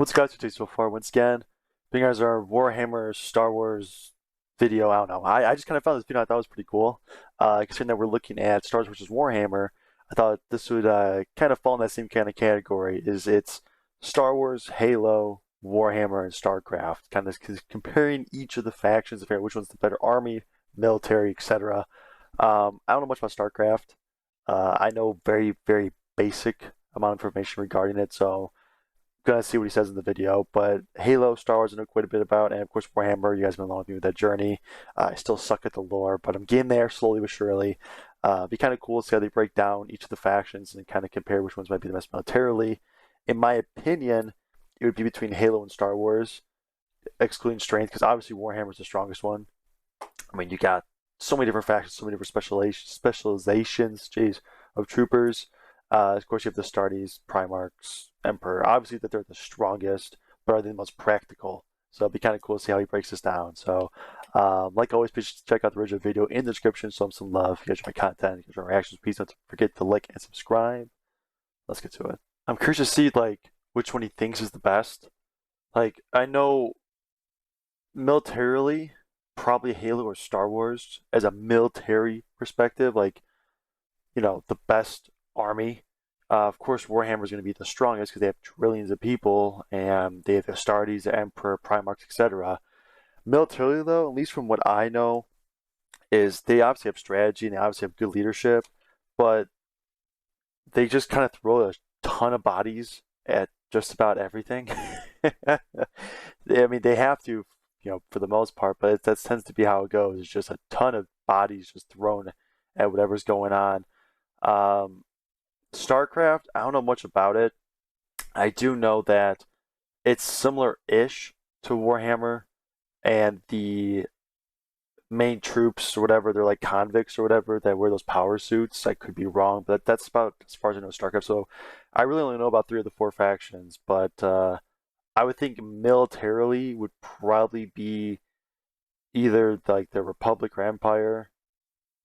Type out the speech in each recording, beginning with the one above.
What's got you so far? Once again, being as our Warhammer Star Wars video, I don't know. I just kind of found this video I thought was pretty cool. Considering that we're looking at Star Wars versus Warhammer, I thought this would kind of fall in that same kind of category. It's Star Wars, Halo, Warhammer, and StarCraft, kind of comparing each of the factions to figure out which one's the better army, military, etc. I don't know much about StarCraft. I know very basic amount of information regarding it, so gonna see what he says in the video. But Halo, Star Wars, I know quite a bit about, and of course Warhammer. You guys have been along with me with that journey. I still suck at the lore, but I'm getting there slowly but surely. Be kind of cool to see how they break down each of the factions and kind of compare which ones might be the best militarily. In my opinion, it would be between Halo and Star Wars, excluding strength, because obviously Warhammer is the strongest one. I mean, you got so many different factions, so many different specializations, jeez, of troopers. Of course, you have the Astartes, Primarchs, Emperor. Obviously, that they're the strongest, but are they the most practical? So it'd be kind of cool to see how he breaks this down. So, like always, please check out the original video in the description. Show him some love. If you guys my content, if you guys my reactions, please don't forget to like and subscribe. Let's get to it. I'm curious to see like which one he thinks is the best. Like I know militarily, probably Halo or Star Wars as a military perspective. Like the best army. Of course, Warhammer is going to be the strongest because they have trillions of people and they have the Astartes, the Emperor, Primarchs, etc. Militarily, though, at least from what I know, is they obviously have strategy and they obviously have good leadership, but they just kind of throw a ton of bodies at just about everything. I mean, they have to, for the most part, but that tends to be how it goes. It's just a ton of bodies just thrown at whatever's going on. Um, StarCraft, I don't know much about it. I do know that it's similar-ish to Warhammer, and the main troops or whatever, they're like convicts or whatever that wear those power suits. I could be wrong, but that's about as far as I know StarCraft. So I really only know about three of the four factions, but I would think militarily would probably be either like the Republic or Empire,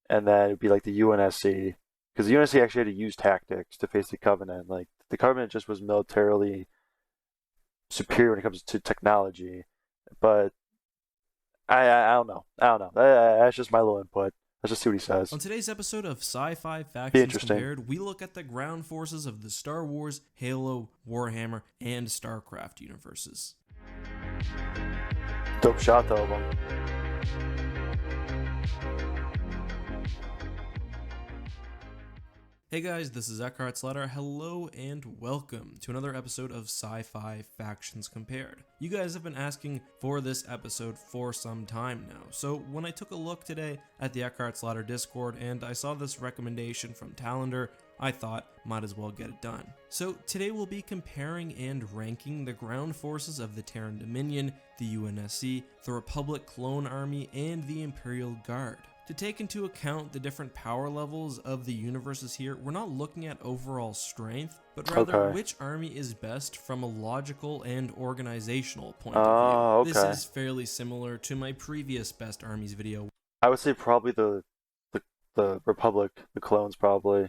and then it'd be like the UNSC. Because the UNSC actually had to use tactics to face the Covenant. Like the Covenant just was militarily superior when it comes to technology, but I don't know. I don't know. That's just my little input. Let's just see what he says. On today's episode of Sci-Fi Be Factions interesting. Compared, we look at the ground forces of the Star Wars, Halo, Warhammer, and StarCraft universes. Dope shot though of him. Hey guys, this is Eckhart Slatter. Hello and welcome to another episode of Sci-Fi Factions Compared. You guys have been asking for this episode for some time now, so when I took a look today at the Eckhart Slatter Discord and I saw this recommendation from Talander, I thought might as well get it done. So today we'll be comparing and ranking the ground forces of the Terran Dominion, the UNSC, the Republic Clone Army, and the Imperial Guard. To take into account the different power levels of the universes here, we're not looking at overall strength, but rather which army is best from a logical and organizational point of view. Okay. This is fairly similar to my previous Best Armies video. I would say probably the Republic, the clones probably.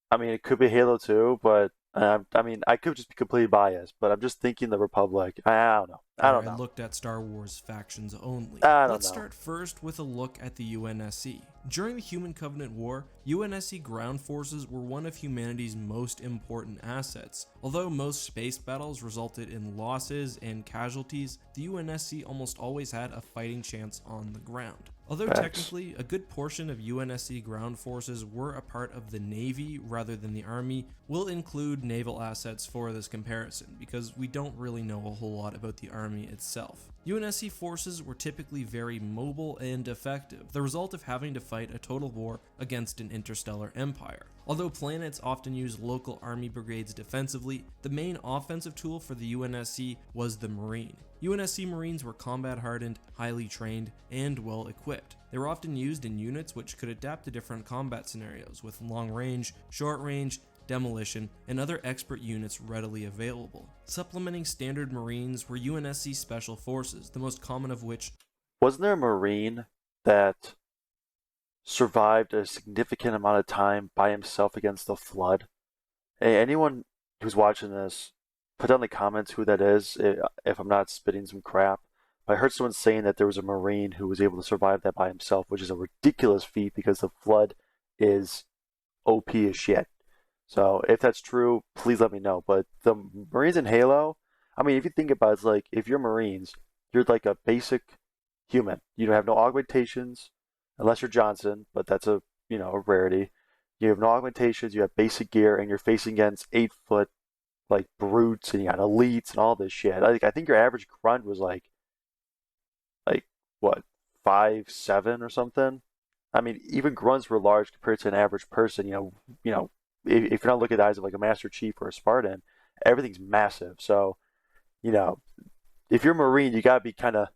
I mean, it could be Halo too, but I mean, I could just be completely biased, but I'm just thinking the Republic. I don't know. I don't know. I looked at Star Wars factions only. Let's start first with a look at the UNSC. During the Human Covenant War, UNSC ground forces were one of humanity's most important assets. Although most space battles resulted in losses and casualties, the UNSC almost always had a fighting chance on the ground. Although technically, a good portion of UNSC ground forces were a part of the Navy rather than the Army, we'll include naval assets for this comparison because we don't really know a whole lot about the Army itself. UNSC forces were typically very mobile and effective, the result of having to fight a total war against an interstellar empire. Although planets often use local army brigades defensively, the main offensive tool for the UNSC was the Marine. UNSC Marines were combat hardened, highly trained, and well equipped. They were often used in units which could adapt to different combat scenarios with long range, short range, demolition, and other expert units readily available. Supplementing standard Marines were UNSC Special Forces, the most common of which... Wasn't there a Marine that survived a significant amount of time by himself against the flood? Hey, anyone who's watching this, put down in the comments who that is if I'm not spitting some crap. But I heard someone saying that there was a Marine who was able to survive that by himself, which is a ridiculous feat because the Flood is OP as shit. So if that's true, please let me know. But the Marines in Halo, I mean, if you think about it, it's like if you're Marines, you're like a basic human. You don't have no augmentations, unless you're Johnson, but that's a rarity. You have no augmentations. You have basic gear, and you're facing against 8 foot like brutes, and you got elites and all this shit. I think your average grunt was like what 5'7" or something. I mean, even grunts were large compared to an average person. If you're not looking at the eyes of like a Master Chief or a Spartan, everything's massive. So, you know, if you're a Marine, you gotta be kind of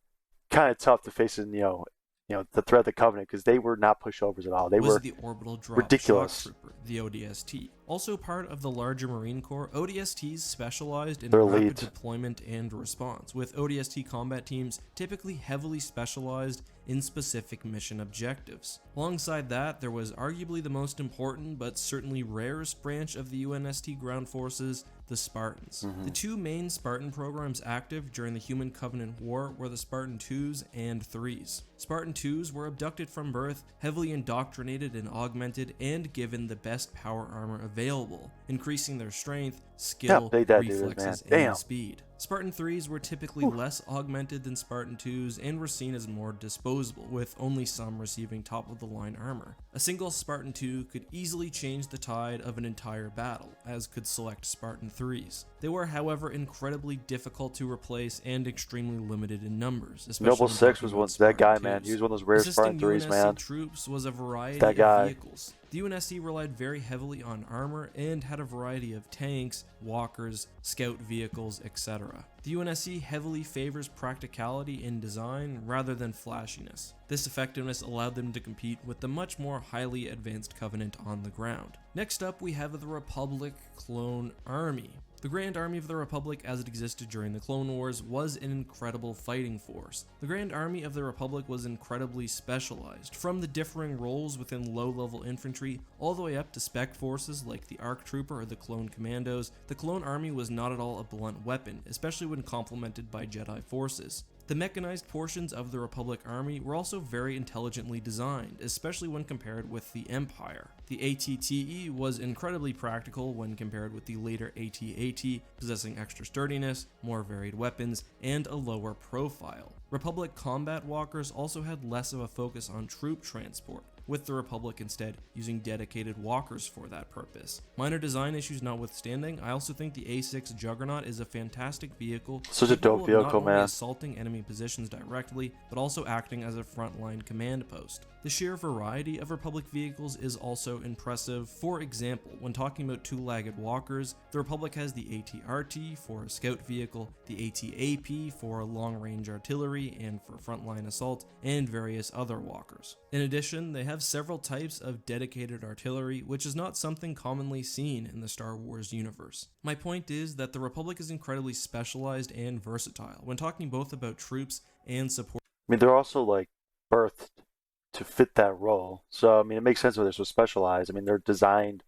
tough to face the threat of the Covenant because they were not pushovers at all. They was were the Orbital Drop Shock ridiculous. Trooper, the ODST. Also part of the larger Marine Corps, ODSTs specialized in They're rapid elite. deployment and response, with ODST combat teams typically heavily specialized in specific mission objectives. Alongside that, there was arguably the most important but certainly rarest branch of the UNST ground forces, the Spartans. Mm-hmm. The two main Spartan programs active during the Human Covenant War were the Spartan 2s and 3s. Spartan 2s were abducted from birth, heavily indoctrinated and augmented, and given the best power armor available, increasing their strength, skill, Yeah, that dude, reflexes, man. and Damn. speed. Spartan 3s were typically less augmented than Spartan 2s and were seen as more disposable, with only some receiving top-of-the-line armor. A single Spartan 2 could easily change the tide of an entire battle, as could select Spartan 3s. They were, however, incredibly difficult to replace and extremely limited in numbers, especially Noble when Six talking was about once that guy, Spartan man. 2s. He was one of those rare Spartan Assisting threes, UNSC man. troops was a variety That of guy. vehicles. The UNSC relied very heavily on armor and had a variety of tanks, walkers, scout vehicles, etc. The UNSC heavily favors practicality in design rather than flashiness. This effectiveness allowed them to compete with the much more highly advanced Covenant on the ground. Next up, we have the Republic Clone Army. The Grand Army of the Republic as it existed during the Clone Wars was an incredible fighting force. The Grand Army of the Republic was incredibly specialized, from the differing roles within low-level infantry all the way up to spec forces like the ARC Trooper or the Clone Commandos. The Clone Army was not at all a blunt weapon, especially when complemented by Jedi forces. The mechanized portions of the Republic Army were also very intelligently designed, especially when compared with the Empire. The AT-TE was incredibly practical when compared with the later AT-AT, possessing extra sturdiness, more varied weapons, and a lower profile. Republic combat walkers also had less of a focus on troop transport, with the Republic instead using dedicated walkers for that purpose. Minor design issues notwithstanding, I also think the A6 Juggernaut is a fantastic vehicle, Such a dope capable of vehicle, not only man. assaulting enemy positions directly, but also acting as a frontline command post. The sheer variety of Republic vehicles is also impressive. For example, when talking about two-legged walkers, the Republic has the AT-RT for a scout vehicle, the AT-AP for long-range artillery and for frontline assault, and various other walkers. In addition, they have several types of dedicated artillery, which is not something commonly seen in the Star Wars universe. My point is that the Republic is incredibly specialized and versatile when talking both about troops and support. I mean, they're also like birthed to fit that role. So I mean, it makes sense why they're so specialized. I mean, they're designed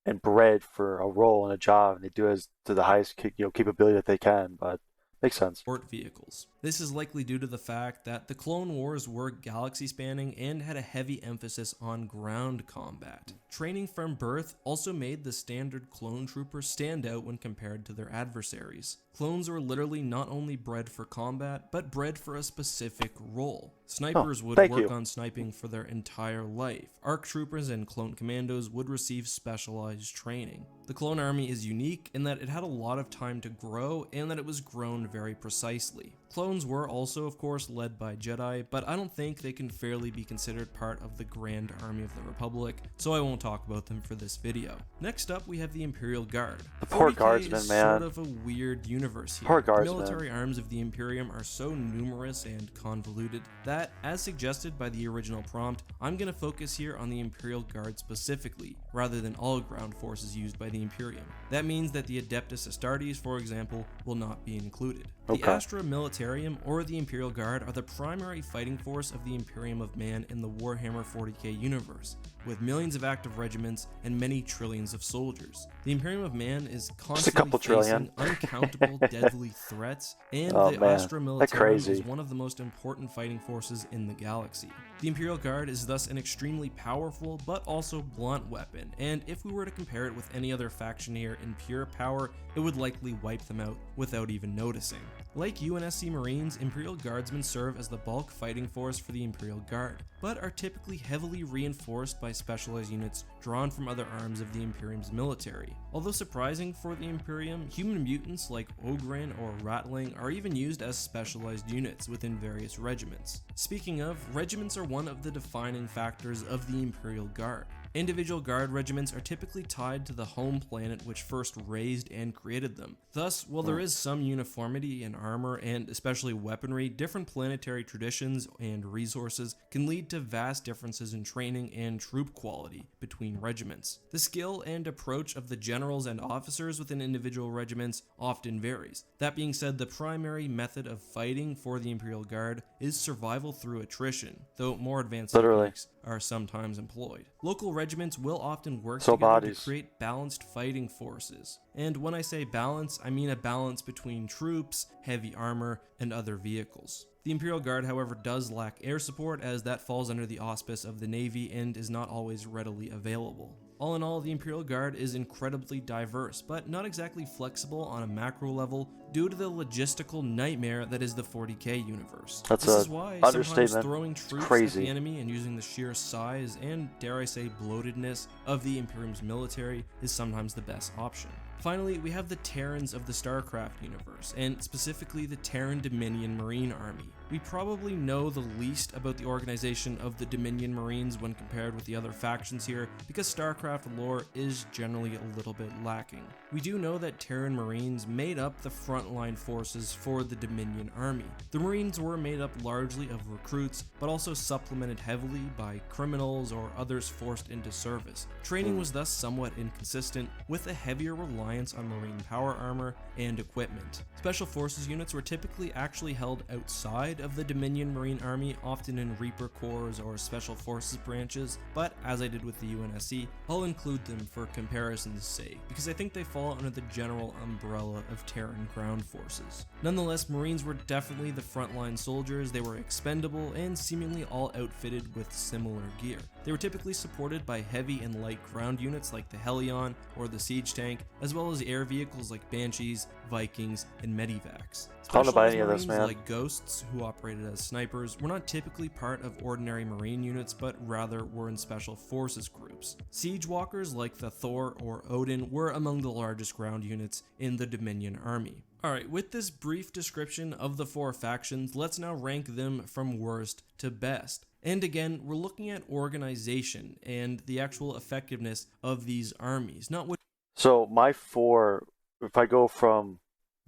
and bred for a role and a job, and they do it as to the highest capability that they can. But makes sense. Vehicles. This is likely due to the fact that the Clone Wars were galaxy spanning and had a heavy emphasis on ground combat. Training from birth also made the standard clone trooper stand out when compared to their adversaries. Clones were literally not only bred for combat, but bred for a specific role. Snipers would thank work you. on sniping for their entire life. ARC troopers and clone commandos would receive specialized training. The Clone Army is unique in that it had a lot of time to grow and that it was grown very precisely. Clones were also, of course, led by Jedi, but I don't think they can fairly be considered part of the Grand Army of the Republic, so I won't talk about them for this video. Next up, we have the Imperial Guard. The poor 40k guardsmen, is man. sort of a weird universe Poor here. The guardsmen. military arms of the Imperium are so numerous and convoluted that, as suggested by the original prompt, I'm going to focus here on the Imperial Guard specifically, rather than all ground forces used by the Imperium. That means that the Adeptus Astartes, for example, will not be included. The Okay. Astra Militarum, or the Imperial Guard, are the primary fighting force of the Imperium of Man in the Warhammer 40k universe, with millions of active regiments and many trillions of soldiers. The Imperium of Man is Just a constantly couple trillion. facing uncountable deadly threats, and Oh the man, Astra that Militarum is crazy. one of the most important fighting forces in the galaxy. The Imperial Guard is thus an extremely powerful but also blunt weapon, and if we were to compare it with any other faction here in pure power, it would likely wipe them out without even noticing. Like UNSC Marines, Imperial Guardsmen serve as the bulk fighting force for the Imperial Guard, but are typically heavily reinforced by specialized units drawn from other arms of the Imperium's military. Although surprising for the Imperium, human mutants like Ogren or Ratling are even used as specialized units within various regiments. Speaking of, regiments are one of the defining factors of the Imperial Guard. Individual guard regiments are typically tied to the home planet which first raised and created them. Thus, while there is some uniformity in armor and especially weaponry, different planetary traditions and resources can lead to vast differences in training and troop quality between regiments. The skill and approach of the generals and officers within individual regiments often varies. That being said, the primary method of fighting for the Imperial Guard is survival through attrition, though more advanced Literally. techniques are sometimes employed. Local regiments will often work So together bodies. to create balanced fighting forces. And when I say balance, I mean a balance between troops, heavy armor, and other vehicles. The Imperial Guard, however, does lack air support, as that falls under the auspice of the Navy and is not always readily available. All in all, the Imperial Guard is incredibly diverse, but not exactly flexible on a macro level due to the logistical nightmare that is the 40k universe. That's This a is why sometimes understatement. throwing It's troops at crazy. the enemy and using the sheer size and, dare I say, bloatedness of the Imperium's military is sometimes the best option. Finally, we have the Terrans of the StarCraft universe, and specifically the Terran Dominion Marine Army. We probably know the least about the organization of the Dominion Marines when compared with the other factions here, because StarCraft lore is generally a little bit lacking. We do know that Terran Marines made up the frontline forces for the Dominion Army. The Marines were made up largely of recruits, but also supplemented heavily by criminals or others forced into service. Training was thus somewhat inconsistent, with a heavier reliance on marine power armor and equipment. Special Forces units were typically actually held outside of the Dominion Marine Army, often in Reaper Corps or Special Forces branches, but as I did with the UNSC, I'll include them for comparison's sake, because I think they fall under the general umbrella of Terran ground forces. Nonetheless, Marines were definitely the frontline soldiers. They were expendable and seemingly all outfitted with similar gear. They were typically supported by heavy and light ground units like the Helion or the Siege Tank, as well as air vehicles like Banshees, Vikings, and Medivacs. I don't know about Specialized any of this, Marines man. like Ghosts, who operated as snipers, were not typically part of ordinary Marine units, but rather were in Special Forces groups. Siege Walkers like the Thor or Odin were among the largest ground units in the Dominion Army. Alright, with this brief description of the four factions, let's now rank them from worst to best. And again, we're looking at organization and the actual effectiveness of these armies, not what. So my four, if I go from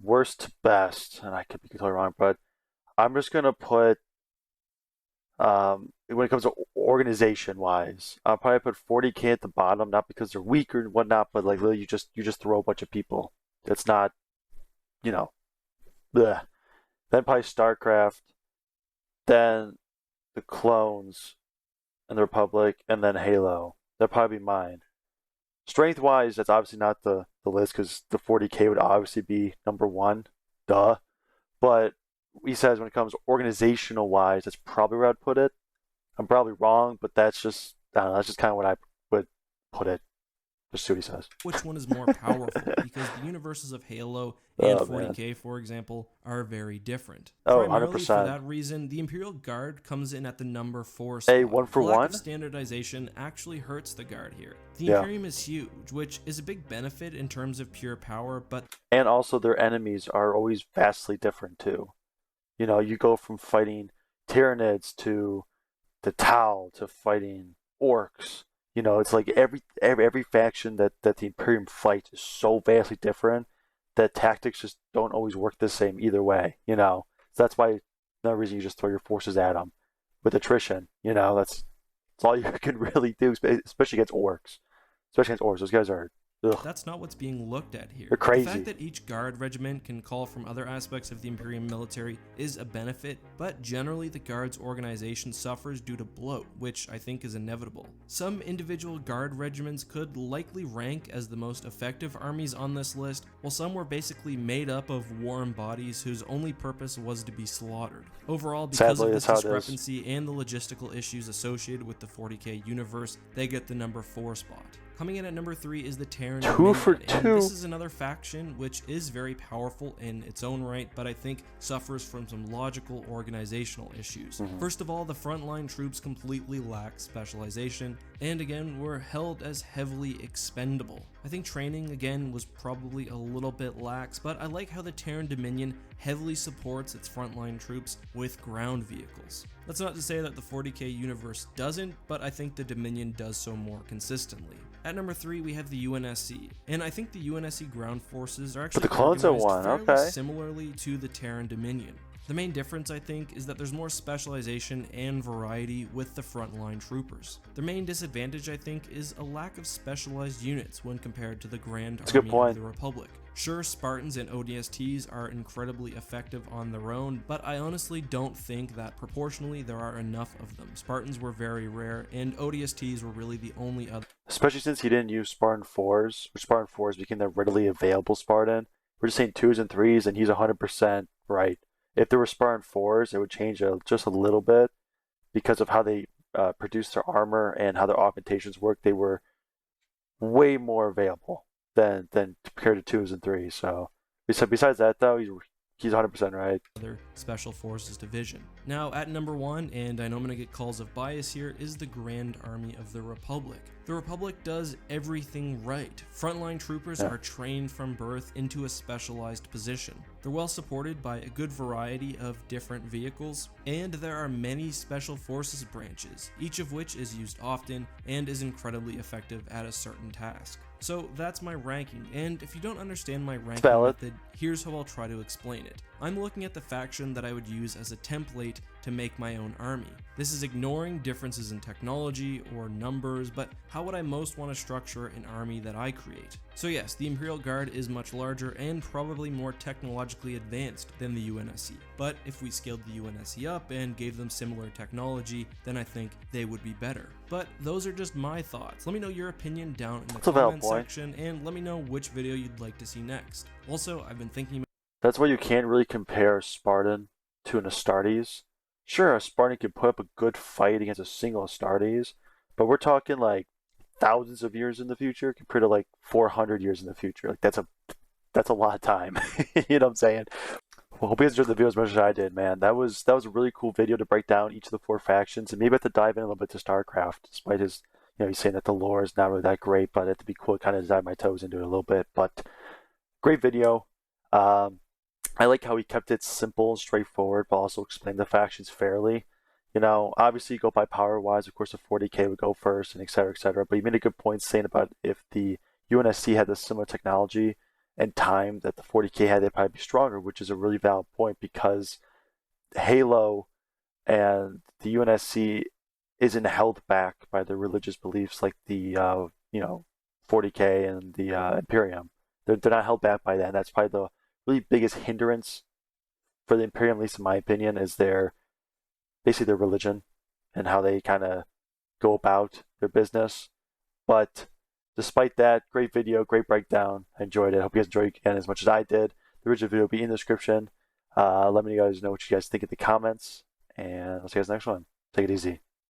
worst to best, and I could be totally wrong, but I'm just gonna put when it comes to organization wise, I'll probably put 40k at the bottom, not because they're weak or whatnot, but like literally you just throw a bunch of people. It's not, you know, bleh. Then probably StarCraft, then the clones and the Republic, and then Halo. That'd probably be mine. Strength wise, that's obviously not the list because the 40k would obviously be number one, duh. But he says when it comes organizational wise, that's probably where I'd put it. I'm probably wrong, but that's just I don't know, that's just kind of what I would put it. Just see what he says. Which one is more powerful, because the universes of Halo and Oh man. 40k, for example, are very different. Oh, Primarily for 100%. that reason, the Imperial Guard comes in at the number 4 Hey, spot. one for the lack one? of standardization actually hurts the Guard here. The Yeah. Imperium is huge, which is a big benefit in terms of pure power, but And also their enemies are always vastly different too. You know, you go from fighting Tyranids to the Tau to fighting orcs. You know, it's like every faction that the Imperium fights is so vastly different the tactics just don't always work the same either way, you know. So that's why another reason you just throw your forces at them with attrition, you know. That's all you can really do, especially against orcs. Especially against orcs, those guys are, ugh, That's not what's being looked at here. they're The fact crazy. that each guard regiment can call from other aspects of the Imperium military is a benefit, but generally the guard's organization suffers due to bloat, which I think is inevitable. Some individual guard regiments could likely rank as the most effective armies on this list, while some were basically made up of warm bodies whose only purpose was to be slaughtered. Overall, because Sadly, of that's this how it is. discrepancy and the logistical issues associated with the 40k universe, they get the number 4 spot. Coming in at number 3 is the Terran Two for Dominion, and two. this is another faction which is very powerful in its own right, but I think suffers from some logical organizational issues. First of all, the frontline troops completely lack specialization, and again, were held as heavily expendable. I think training, again, was probably a little bit lax, but I like how the Terran Dominion heavily supports its frontline troops with ground vehicles. That's not to say that the 40k universe doesn't, but I think the Dominion does so more consistently. At number 3, we have the UNSC, and I think the UNSC ground forces are actually the clones are organized one, fairly okay. similarly to the Terran Dominion. The main difference, I think, is that there's more specialization and variety with the frontline troopers. Their main disadvantage, I think, is a lack of specialized units when compared to the Grand That's a good Army point. of the Republic. Sure, Spartans and ODSTs are incredibly effective on their own, but I honestly don't think that proportionally there are enough of them. Spartans were very rare, and ODSTs were really the only other. Especially since he didn't use Spartan 4s, which Spartan 4s became the readily available Spartan. We're just saying 2s and 3s, and he's 100% right. If there were Spartan 4s, it would change just a little bit because of how they produce their armor and how their augmentations work. They were way more available than compared to 2s and 3s. So besides that, though, he's 100% right. Other Special Forces Division. Now, at number 1, and I know I'm going to get calls of bias here, is the Grand Army of the Republic. The Republic does everything right. Frontline troopers are trained from birth into a specialized position. They're well supported by a good variety of different vehicles, and there are many Special Forces branches, each of which is used often and is incredibly effective at a certain task. So that's my ranking, and if you don't understand my ranking method, here's how I'll try to explain it. I'm looking at the faction that I would use as a template to make my own army. This is ignoring differences in technology or numbers, but how would I most want to structure an army that I create? So yes, the Imperial Guard is much larger and probably more technologically advanced than the UNSC, but if we scaled the UNSC up and gave them similar technology, then I think they would be better. But those are just my thoughts. Let me know your opinion down in the comment section, and let me know which video you'd like to see next. Also, I've been thinking about— That's why you can't really compare a Spartan to an Astartes. Sure, a Spartan can put up a good fight against a single Astartes, but we're talking like thousands of years in the future compared to like 400 years in the future. Like that's a lot of time. You know what I'm saying? Well, hope you guys enjoyed the video as much as I did, man. That was a really cool video to break down each of the 4 factions, and maybe I have to dive in a little bit to StarCraft, despite his, he's saying that the lore is not really that great, but it'd be cool to kind of dive my toes into it a little bit. But great video. I like how he kept it simple and straightforward, but also explained the factions fairly. Obviously you go by power-wise. Of course, the 40k would go first, and et cetera, et cetera. But he made a good point saying about if the UNSC had the similar technology and time that the 40k had, they'd probably be stronger, which is a really valid point because Halo and the UNSC isn't held back by their religious beliefs like the 40k and the Imperium. They're not held back by that. And that's probably the really biggest hindrance for the Imperium, at least in my opinion, is basically their religion and how they kind of go about their business. But despite that, great video, great breakdown. I enjoyed it. Hope you guys enjoyed it again as much as I did. The original video will be in the description. Let me guys know what you guys think in the comments, and I'll see you guys next one. Take it easy.